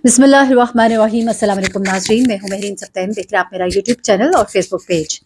बिस्मिल्लाहिर्रहमानिर्रहीम। अस्सलाम वालेकुम नाज़रीन, मैं हूँ महरीन सफ्तैन। देख रहे हैं आप मेरा यूट्यूब चैनल और फेसबुक पेज।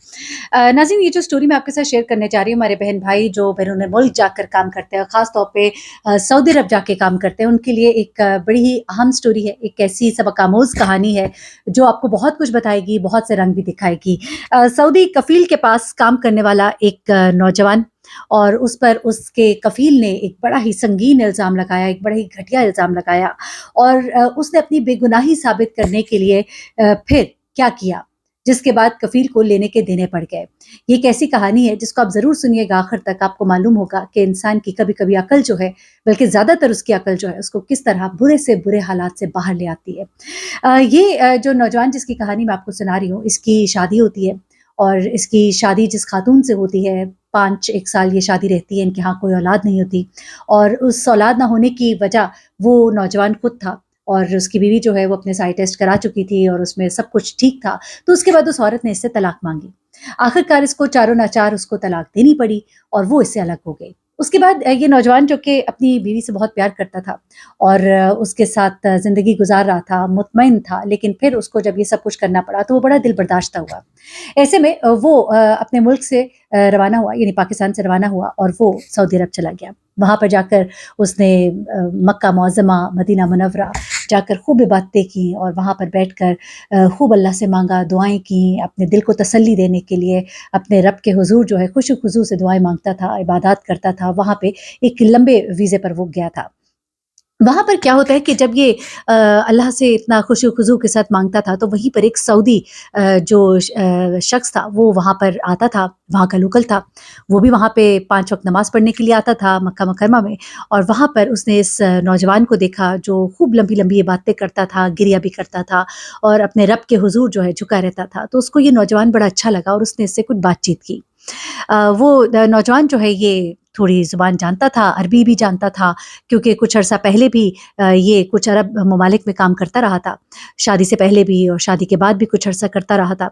नाज़रीन, ये जो स्टोरी मैं आपके साथ शेयर करने जा रही हूँ, हमारे बहन भाई जो बैरून मुल्क जाकर काम करते हैं, ख़ास तौर पे सऊदी अरब जाके काम करते हैं, उनके लिए एक बड़ी ही अहम स्टोरी है। एक ऐसी सबक आमोज़ कहानी है जो आपको बहुत कुछ बताएगी, बहुत से रंग भी दिखाएगी। सऊदी कफ़ील के पास काम करने वाला एक नौजवान, और उस पर उसके कफ़ील ने एक बड़ा ही संगीन इल्ज़ाम लगाया, एक बड़ा ही घटिया इल्ज़ाम लगाया, और उसने अपनी बेगुनाही साबित करने के लिए फिर क्या किया, जिसके बाद कफ़ील को लेने के देने पड़ गए। ये एक ऐसी कहानी है जिसको आप ज़रूर सुनिएगा आखिर तक, आपको मालूम होगा कि इंसान की कभी-कभी अक्ल जो है, बल्कि ज़्यादातर उसकी अक्ल जो है, उसको किस तरह बुरे से बुरे हालात से बाहर ले आती है। जो नौजवान जिसकी कहानी मैं आपको सुना रही हूँ, इसकी शादी होती है, और इसकी शादी जिस खातून से होती है, 5-1 साल ये शादी रहती है, इनके यहाँ कोई औलाद नहीं होती, और उस औलाद ना होने की वजह वो नौजवान खुद था, और उसकी बीवी जो है वो अपने साई टेस्ट करा चुकी थी और उसमें सब कुछ ठीक था। तो उसके बाद उस औरत ने इससे तलाक माँगी। आखिरकार इसको चारों नाचार उसको तलाक देनी पड़ी और वो इससे अलग हो गई। उसके बाद ये नौजवान जो कि अपनी बीवी से बहुत प्यार करता था और उसके साथ ज़िंदगी गुज़ार रहा था, मुतमईन था, लेकिन फिर उसको जब ये सब कुछ करना पड़ा तो वो बड़ा दिल बर्दाश्त हुआ। ऐसे में वो अपने मुल्क से रवाना हुआ, यानी पाकिस्तान से रवाना हुआ, और वो सऊदी अरब चला गया। वहाँ पर जाकर उसने मक्का मुअज़्ज़मा, मदीना मुनव्वरा जाकर खूब इबादतें की, और वहाँ पर बैठकर खूब अल्लाह से माँगा, दुआएँ की, अपने दिल को तसल्ली देने के लिए अपने रब के हुज़ूर जो है खुशू-खुज़ू से दुआएँ माँगता था, इबादत करता था। वहाँ पे एक लंबे वीज़े पर वो गया था। वहाँ पर क्या होता है कि जब ये अल्लाह से इतना खुशू-खुज़ू के साथ माँगता था, तो वहीं पर एक सऊदी शख़्स था, वो वहाँ पर आता था, वहाँ का लोकल था। वो भी वहाँ पे 5 वक़्त नमाज़ पढ़ने के लिए आता था मक्का मुकर्रमा में, और वहाँ पर उसने इस नौजवान को देखा जो खूब लंबी-लंबी ये बातें करता था, गिरिया भी करता था और अपने रब के हुज़ूर जो है झुका रहता था। तो उसको ये नौजवान बड़ा अच्छा लगा और उसने इससे कुछ बातचीत की। वो नौजवान जो है ये थोड़ी ज़ुबान जानता था, अरबी भी जानता था, क्योंकि कुछ अरसा पहले भी ये कुछ अरब ममालिक में काम करता रहा था। शादी से पहले भी और शादी के बाद भी कुछ अरसा करता रहा था।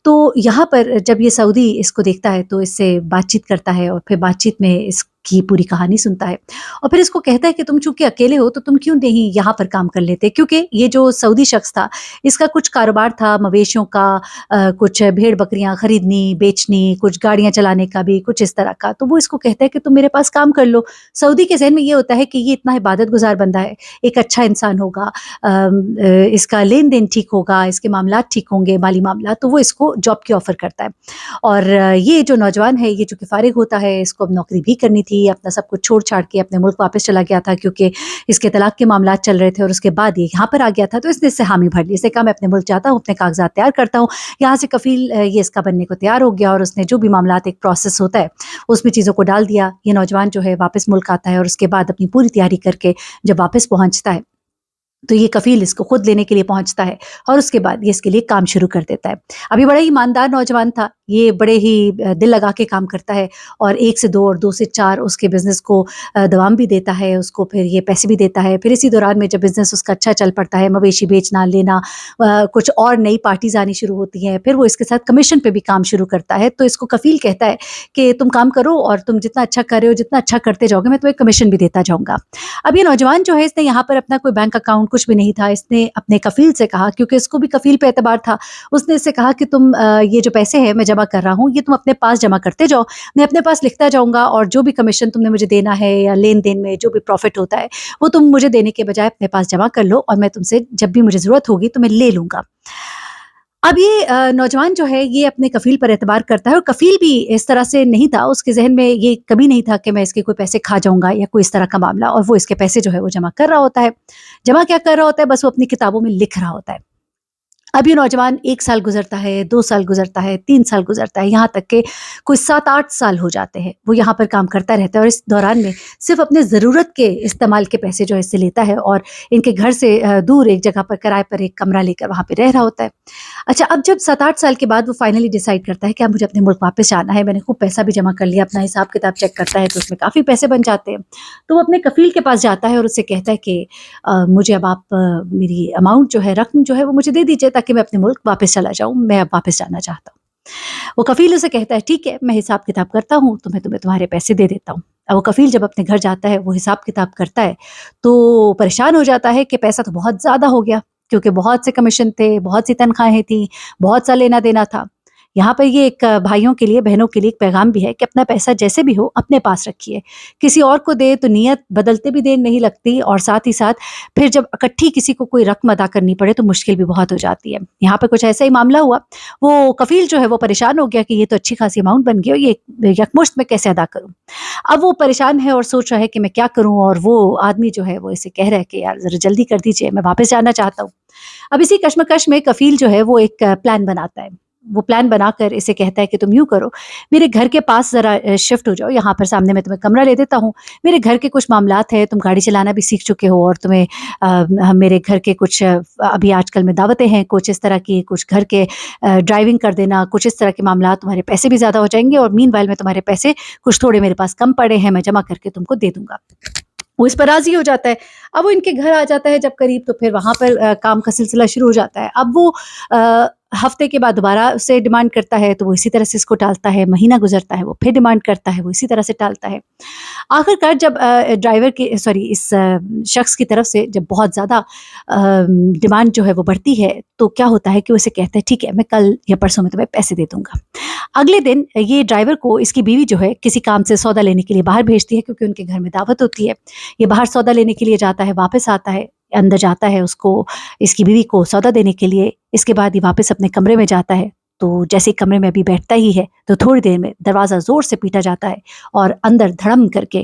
तो यहाँ पर जब ये सऊदी इसको देखता है तो इससे बातचीत करता है, और फिर बातचीत में इसकी पूरी कहानी सुनता है, और फिर इसको कहता है कि तुम चूँकि अकेले हो तो तुम क्यों नहीं यहाँ पर काम कर लेते? क्योंकि ये जो सऊदी शख़्स था, इसका कुछ कारोबार था मवेशियों का, कुछ भेड़-बकरियाँ खरीदनी, बेचनी, कुछ गाड़ियाँ चलाने का भी, कुछ इस तरह का। तो वो इसको कहता है कि तुम मेरे पास काम कर लो। सऊदी के ज़हन में ये होता है कि ये इतना इबादत-गुज़ार बंदा है, एक अच्छा इंसान होगा, इसका लेन-देन ठीक होगा, इसके मामलात ठीक होंगे, माली मामलात, तो वो इसको जॉब की ऑफ़र करता है। और ये जो नौजवान है, ये चूँकि फ़ारिग होता है, इसको अब नौकरी भी करनी थी, अपना सब कुछ छोड़-छाड़ के अपने मुल्क वापस चला गया था, क्योंकि इसके तलाक के मामलात चल रहे थे, और उसके बाद ये यहाँ पर आ गया था, तो इसने इससे हामी भर ली। इसने कहा मैं अपने मुल्क जाता हूँ, अपने कागज़ात तैयार करता हूँ। यहाँ से कफ़ील ये इसका बनने को तैयार हो गया, और उसने जो भी मामलात एक प्रोसेस होता है, उसमें चीज़ों को डाल दिया। ये नौजवान जो है वापस मुल्क आता है, और उसके बाद अपनी पूरी तैयारी करके जब वापस पहुँचता है, तो ये कफ़ील इसको खुद लेने के लिए पहुँचता है, और उसके बाद ये इसके लिए काम शुरू कर देता है। अब ये बड़ा ही ईमानदार नौजवान था, ये बड़े ही दिल लगा के काम करता है, और 1 से 2 और 2 से 4 उसके बिज़नेस को दवाम भी देता है, उसको फिर ये पैसे भी देता है। फिर इसी दौरान में जब बिज़नेस उसका अच्छा चल पड़ता है, मवेशी बेचना, लेना, कुछ और नई पार्टीज़ आनी शुरू होती हैं, फिर वो इसके साथ कमीशन पे भी काम शुरू करता है। तो इसको कफ़ील कहता है कि तुम काम करो, और तुम जितना अच्छा कर रहे हो, जितना अच्छा करते जाओगे, मैं तुम्हें कमीशन भी देता जाऊँगा। अब ये नौजवान जो है, इसने यहाँ पर अपना कोई बैंक अकाउंट कुछ भी नहीं था। इसने अपने कफ़ील से कहा, क्योंकि इसको भी कफ़ील पे एतबार था, उसने इससे कहा कि तुम ये जो पैसे हैं मैं जमा कर रहा हूँ, ये तुम अपने पास जमा करते जाओ, मैं अपने पास लिखता जाऊँगा, और जो भी कमीशन तुमने मुझे देना है या लेन-देन में जो भी प्रॉफ़िट होता है, वो तुम मुझे देने के बजाय अपने पास जमा कर लो, और मैं तुमसे जब भी मुझे ज़रूरत होगी तो मैं ले लूँगा। अब ये नौजवान जो है ये अपने कफ़ील पर एतबार करता है, और कफ़ील भी इस तरह से नहीं था, उसके ज़हन में ये कभी नहीं था कि मैं इसके कोई पैसे खा जाऊँगा या कोई इस तरह का मामला, और वो इसके पैसे जो है वो जमा कर रहा होता है। जमा क्या कर रहा होता है, बस वो अपनी किताबों में लिख रहा होता है। अब ये नौजवान 1 साल गुज़रता है, 2 साल गुज़रता है, 3 साल गुज़रता है, यहाँ तक के कोई 7-8 साल हो जाते हैं। वो यहाँ पर काम करता रहता है, और इस दौरान में सिर्फ़ अपने ज़रूरत के इस्तेमाल के पैसे जो है इससे लेता है, और इनके घर से दूर एक जगह पर किराए पर एक कमरा लेकर वहाँ पे रह रहा होता है। अच्छा, अब जब 7-8 साल के बाद वो फाइनली डिसाइड करता है कि अब मुझे अपने मुल्क वापस जाना है, मैंने खूब पैसा भी जमा कर लिया, अपना हिसाब-किताब चेक करता है तो उसमें काफ़ी पैसे बन जाते हैं। तो वो अपने कफ़ील के पास जाता है और उससे कहता है कि मुझे अब आप मेरी अमाउंट जो है, रक़्म जो है वो मुझे दे दीजिए, ताकि मैं अपने मुल्क वापस चला जाऊँ, मैं अब वापस जाना चाहता हूँ। वो कफ़ील उसे कहता है ठीक है, मैं हिसाब-किताब करता हूँ, तो मैं तुम्हें तुम्हारे पैसे दे देता हूँ। अब वो कफ़ील जब अपने घर जाता है, वो हिसाब-किताब करता है, तो परेशान हो जाता है कि पैसा तो बहुत ज़्यादा हो गया। کیونکہ بہت سے کمیشن تھے، بہت سی تنخواہیں تھیں، بہت سا لینا دینا تھا۔ یہاں پر یہ ایک بھائیوں کے لیے، بہنوں کے لیے ایک پیغام بھی ہے کہ اپنا پیسہ جیسے بھی ہو اپنے پاس رکھیے، کسی اور کو دے تو نیت بدلتے بھی دیر نہیں لگتی، اور ساتھ ہی ساتھ پھر جب اکٹھی کسی کو کوئی رقم ادا کرنی پڑے تو مشکل بھی بہت ہو جاتی ہے۔ یہاں پہ کچھ ایسا ہی معاملہ ہوا، وہ کفیل جو ہے وہ پریشان ہو گیا کہ یہ تو اچھی خاصی اماؤنٹ بن گئی اور یہ یکمشت میں کیسے ادا کروں۔ اب وہ پریشان ہے اور سوچ رہا ہے کہ میں کیا کروں، اور وہ آدمی جو ہے وہ اسے کہہ رہا ہے کہ یار ذرا جلدی کر دیجئے، میں واپس جانا چاہتا ہوں۔ اب اسی کشمکش میں کفیل جو ہے وہ ایک پلان بناتا ہے، وہ پلان بنا کر اسے کہتا ہے کہ تم یوں کرو، میرے گھر کے پاس ذرا شفٹ ہو جاؤ، یہاں پر سامنے میں تمہیں کمرہ لے دیتا ہوں، میرے گھر کے کچھ معاملات ہیں، تم گاڑی چلانا بھی سیکھ چکے ہو، اور تمہیں میرے گھر کے کچھ ابھی آج کل میں دعوتیں ہیں کچھ اس طرح کی، کچھ گھر کے ڈرائیونگ کر دینا، کچھ اس طرح کے معاملات، تمہارے پیسے بھی زیادہ ہو جائیں گے، اور مین وائل میں تمہارے پیسے کچھ تھوڑے میرے پاس کم پڑے ہیں، میں جمع کر کے تم کو دے دوں گا۔ وہ اس پر راضی ہو جاتا ہے۔ اب وہ ان کے گھر آ جاتا ہے جب قریب، تو پھر وہاں پر کام کا سلسلہ شروع ہو جاتا ہے۔ اب وہ ہفتے کے بعد دوبارہ اسے ڈیمانڈ کرتا ہے تو وہ اسی طرح سے اس کو ٹالتا ہے، مہینہ گزرتا ہے وہ پھر ڈیمانڈ کرتا ہے، وہ اسی طرح سے ٹالتا ہے۔ آخر کار جب اس شخص کی طرف سے جب بہت زیادہ ڈیمانڈ جو ہے وہ بڑھتی ہے تو کیا ہوتا ہے کہ اسے کہتا ہے ٹھیک ہے میں کل یا پرسوں میں تمہیں پیسے دے دوں گا۔ اگلے دن یہ ڈرائیور کو اس کی بیوی جو ہے کسی کام سے سودا لینے کے لیے باہر بھیجتی ہے، کیونکہ ان کے گھر میں دعوت ہوتی ہے۔ یہ باہر سودا لینے کے لیے جاتا ہے، واپس آتا ہے، اندر جاتا ہے اس کی بیوی کو سودا دینے کے لیے۔ اس کے بعد یہ واپس اپنے کمرے میں جاتا ہے، تو جیسے کمرے میں ابھی بیٹھتا ہی ہے تو تھوڑی دیر میں دروازہ زور سے پیٹا جاتا ہے، اور اندر دھڑم کر کے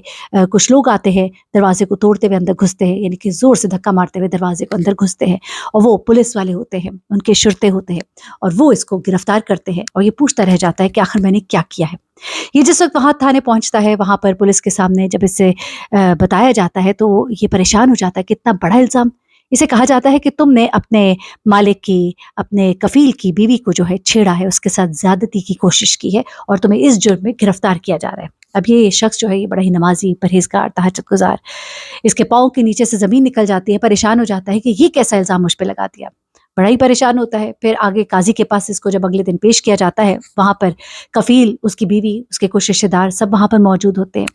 کچھ لوگ آتے ہیں، دروازے کو توڑتے ہوئے اندر گھستے ہیں، یعنی کہ زور سے دھکا مارتے ہوئے دروازے کو اندر گھستے ہیں، اور وہ پولیس والے ہوتے ہیں، ان کے شرطے ہوتے ہیں، اور وہ اس کو گرفتار کرتے ہیں، اور یہ پوچھتا رہ جاتا ہے کہ آخر میں نے کیا کیا ہے۔ یہ جس وقت وہاں تھانے پہنچتا ہے، وہاں پر پولیس کے سامنے جب اسے بتایا جاتا ہے تو یہ پریشان ہو جاتا ہے کہ اتنا بڑا الزام۔ اسے کہا جاتا ہے کہ تم نے اپنے مالک کی، اپنے کفیل کی بیوی کو جو ہے چھیڑا ہے، اس کے ساتھ زیادتی کی کوشش کی ہے، اور تمہیں اس جرم میں گرفتار کیا جا رہا ہے۔ اب یہ شخص جو ہے یہ بڑا ہی نمازی، پرہیزگار، تہجد گزار، اس کے پاؤں کے نیچے سے زمین نکل جاتی ہے، پریشان ہو جاتا ہے کہ یہ کیسا الزام مجھ پہ لگا دیا۔ بڑا ہی پریشان ہوتا ہے۔ پھر آگے قاضی کے پاس اس کو جب اگلے دن پیش کیا جاتا ہے، وہاں پر کفیل، اس کی بیوی، اس کے کچھ رشتے دار سب وہاں پر موجود ہوتے ہیں۔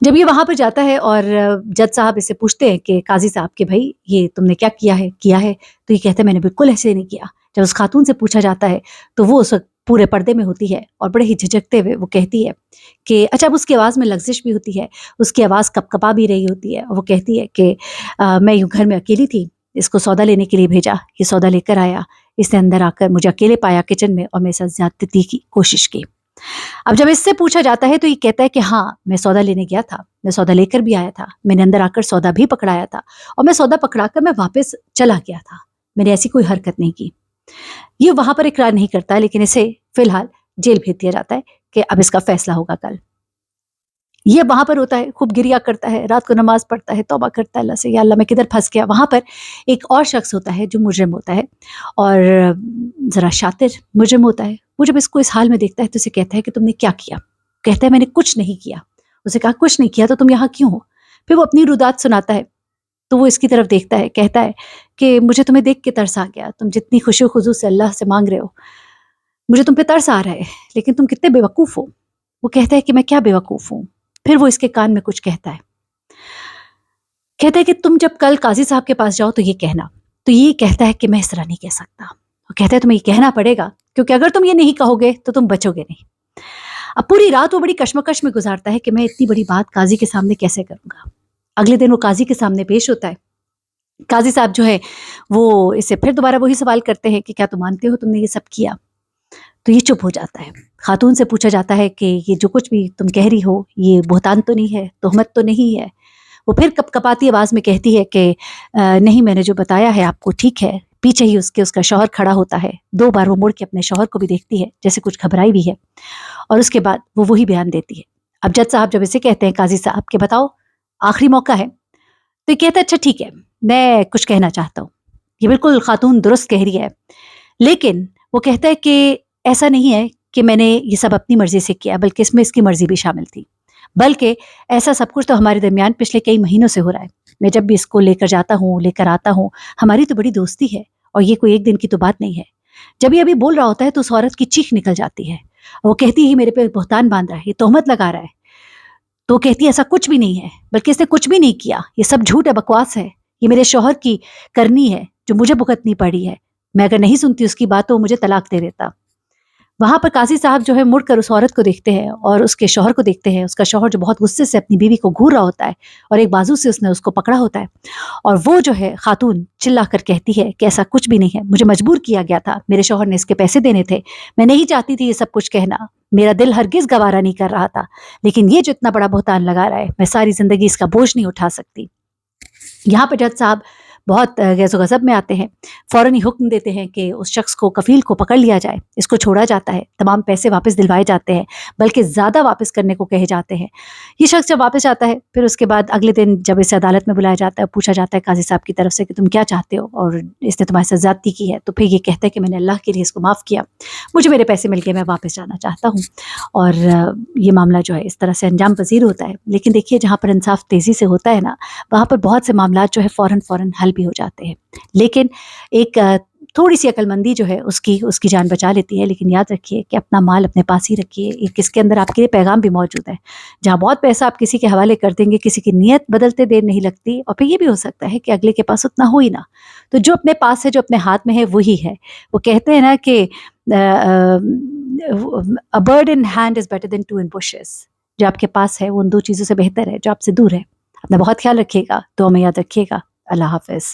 جب یہ وہاں پر جاتا ہے اور جج صاحب اسے پوچھتے ہیں کہ قاضی صاحب کہ بھائی یہ تم نے کیا کیا ہے، تو یہ کہتا ہے میں نے بالکل ایسے نہیں کیا۔ جب اس خاتون سے پوچھا جاتا ہے تو وہ اس وقت پورے پردے میں ہوتی ہے، اور بڑے ہی جھجکتے ہوئے وہ کہتی ہے کہ اچھا، اب اس کی آواز میں لغزش بھی ہوتی ہے، اس کی آواز کپ کپا بھی رہی ہوتی ہے، اور وہ کہتی ہے کہ میں یوں گھر میں اکیلی تھی، اس کو سودا لینے کے لیے بھیجا، یہ سودا لے کر آیا، اس نے اندر آ کر مجھے اکیلے پایا کچن میں، اور میرے ساتھ زیادتی کی کوشش کی۔ اب جب اس سے پوچھا جاتا ہے تو یہ کہتا ہے کہ ہاں میں سودا لینے گیا تھا، میں سودا لے کر بھی آیا تھا، میں نے اندر آ کر سودا بھی پکڑایا تھا، اور میں سودا پکڑا کر میں واپس چلا گیا تھا، میں نے ایسی کوئی حرکت نہیں کی۔ یہ وہاں پر اقرار نہیں کرتا، لیکن اسے فی الحال جیل بھیج دیا جاتا ہے کہ اب اس کا فیصلہ ہوگا کل۔ یہ وہاں پر ہوتا ہے، خوب گریا کرتا ہے، رات کو نماز پڑھتا ہے، توبہ کرتا ہے اللہ سے، یا اللہ میں کدھر پھنس گیا۔ وہاں پر ایک اور شخص ہوتا ہے جو مجرم ہوتا ہے، اور ذرا شاطر مجرم ہوتا ہے۔ وہ جب اس کو اس حال میں دیکھتا ہے تو اسے کہتا ہے کہ تم نے کیا کیا؟ کہتا ہے میں نے کچھ نہیں کیا۔ اسے کہا کچھ نہیں کیا تو تم یہاں کیوں ہو؟ پھر وہ اپنی رودات سناتا ہے، تو وہ اس کی طرف دیکھتا ہے، کہتا ہے کہ مجھے تمہیں دیکھ کے ترس آ گیا، تم جتنی خوشی و خضوع سے اللہ سے مانگ رہے ہو، مجھے تم پہ ترس آ رہا ہے، لیکن تم کتنے بے وقوف ہو۔ وہ کہتا ہے کہ میں کیا بے وقوف ہوں؟ پھر وہ اس کے کان میں کچھ کہتا ہے کہ تم جب کل قاضی صاحب کے پاس جاؤ تو یہ کہنا۔ تو یہ کہتا ہے کہ میں اس طرح نہیں کہہ سکتا۔ وہ کہتا ہے تمہیں یہ کہنا پڑے گا، کیونکہ اگر تم یہ نہیں کہو گے تو تم بچو گے نہیں۔ اب پوری رات وہ بڑی کشمکش میں گزارتا ہے کہ میں اتنی بڑی بات قاضی کے سامنے کیسے کروں گا۔ اگلے دن وہ قاضی کے سامنے پیش ہوتا ہے۔ قاضی صاحب جو ہے وہ اسے پھر دوبارہ وہی سوال کرتے ہیں کہ کیا تم مانتے ہو تم نے یہ سب کیا؟ تو یہ چپ ہو جاتا ہے۔ خاتون سے پوچھا جاتا ہے کہ یہ جو کچھ بھی تم کہہ رہی ہو یہ بہتان تو نہیں ہے، تہمت تو نہیں ہے؟ وہ پھر کپ کپاتی آواز میں کہتی ہے کہ نہیں، میں نے جو بتایا ہے آپ کو ٹھیک ہے۔ پیچھے ہی اس کا شوہر کھڑا ہوتا ہے، 2 بار وہ مڑ کے اپنے شوہر کو بھی دیکھتی ہے جیسے کچھ گھبرائی بھی ہے، اور اس کے بعد وہ وہی بیان دیتی ہے۔ اب جج صاحب جب اسے کہتے ہیں قاضی صاحب کہ بتاؤ آخری موقع ہے، تو یہ کہتا ہے اچھا ٹھیک ہے، میں کچھ کہنا چاہتا ہوں۔ یہ بالکل خاتون درست کہہ رہی ہے، لیکن وہ کہتا ہے کہ ایسا نہیں ہے کہ میں نے یہ سب اپنی مرضی سے کیا، بلکہ اس میں اس کی مرضی بھی شامل تھی، بلکہ ایسا سب کچھ تو ہمارے درمیان پچھلے کئی مہینوں سے ہو رہا ہے۔ میں جب بھی اس کو لے کر جاتا ہوں، لے کر آتا ہوں، ہماری تو بڑی دوستی ہے، اور یہ کوئی ایک دن کی تو بات نہیں ہے۔ جب یہ ابھی بول رہا ہوتا ہے تو اس عورت کی چیخ نکل جاتی ہے، وہ کہتی ہے میرے پہ بہتان باندھ رہا ہے، یہ تہمت لگا رہا ہے۔ تو کہتی ہے ایسا کچھ بھی نہیں ہے، بلکہ اس نے کچھ بھی نہیں کیا، یہ سب جھوٹ ہے، بکواس ہے، یہ میرے شوہر کی کرنی ہے، جو مجھے भुगतनी पड़ी है। मैं अगर नहीं सुनती उसकी बात तो वो मुझे तलाक दे देता। वहाँ पर काजी साहब जो है मुड़कर उस औरत को देखते हैं और उसके शौहर को देखते हैं। उसका शौहर जो बहुत गुस्से से अपनी बीवी को घूर रहा होता है और एक बाजू से उसने उसको पकड़ा होता है, और वो जो है खातून चिल्ला कर कहती है कि ऐसा कुछ भी नहीं है, मुझे मजबूर किया गया था, मेरे शौहर ने इसके पैसे देने थे, मैं नहीं चाहती थी ये सब कुछ कहना, मेरा दिल हरगिज गवारा नहीं कर रहा था, लेकिन ये जो इतना बड़ा बहतान लगा रहा है, मैं सारी जिंदगी इसका बोझ नहीं उठा सकती। यहाँ पर जज साहब बहुत गैज़ो गज़ब में आते हैं, फ़ौरन ही हुक्म देते हैं कि उस शख्स को, कफ़ील को पकड़ लिया जाए, इसको छोड़ा जाता है, तमाम पैसे वापस दिलवाए जाते हैं, बल्कि ज़्यादा वापस करने को कहे जाते हैं। ये शख्स जब वापस आता है, फिर उसके बाद अगले दिन जब इसे अदालत में बुलाया जाता है, पूछा जाता है काज़ी साहब की तरफ से कि तुम क्या चाहते हो, और इसने तुम्हारे साथ ज़्यादती की है, तो फिर ये कहता है कि मैंने अल्लाह के लिए इसको माफ़ किया, मुझे मेरे पैसे मिल गए, मैं वापस जाना चाहता हूँ। और ये मामला जो है इस तरह से अंजाम पज़ीर होता है। लेकिन देखिए, जहाँ पर इंसाफ तेज़ी से होता है ना, वहाँ पर बहुत से मामलात जो है फ़ौरन हल भी हो जाते हैं। लेकिन एक थोड़ी सी अक्लमंदी जो है उसकी जान बचा लेती है। लेकिन याद रखिए कि अपना माल अपने पास ही रखिए। एक इसके अंदर आपके लिए पैगाम भी मौजूद है। जहाँ बहुत पैसा आप किसी के हवाले कर देंगे, किसी की नीयत बदलते देर नहीं लगती, और फिर ये भी हो सकता है कि अगले के पास उतना हो ही ना। तो जो अपने पास है, जो अपने हाथ में है, वही है। वो कहते हैं ना कि a bird in hand is better than two in bushes. जो आपके पास है वो उन 2 चीज़ों से बेहतर है जो आपसे दूर है। अपना बहुत ख्याल रखिएगा, दुआ में याद रखिएगा। अल्लाह हाफ़िज़।